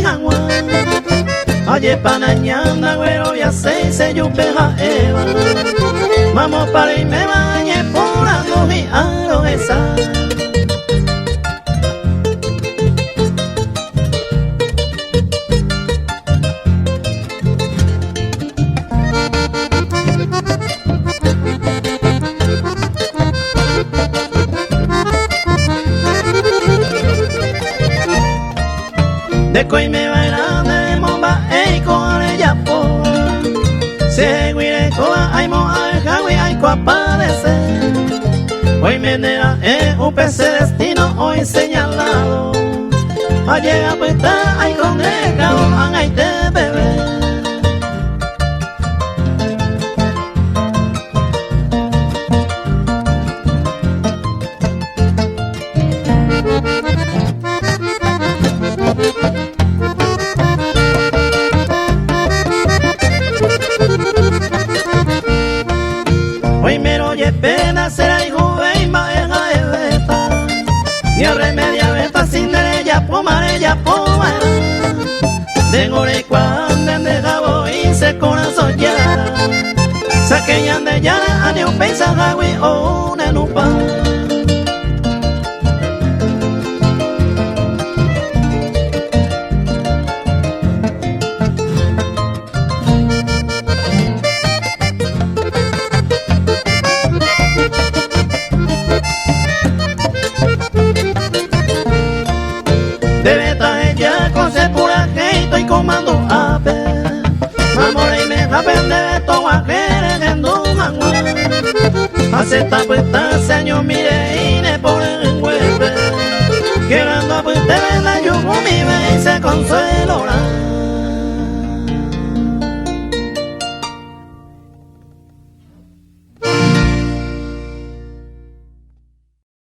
hangwa Oye panañana güero ya se yupeja eva Vamos para y me bañe por la doji aro esa De coi me baila de momba ei kore ya po Se guire koa ai mo ai hawi ai ko aparece Hoy me nea un pese destino hoy señalado Oye apuesta ai congregado an ai te bebé Hoy me oye pena será hijo de imagen a eveta Ni a remedia veta sin derecha pomarella pomara De gore cuando de gabo y se corazón yara Saque ya de yara a ni un pesa gawi o una lupa Debe estar ella con ser pura gente y comando a ver Amor y me japen debe todo a querer en un manguá Hace esta puesta ese año mire y le pone en hueve Quedando a puesta de la yugo mi ve y se consuelo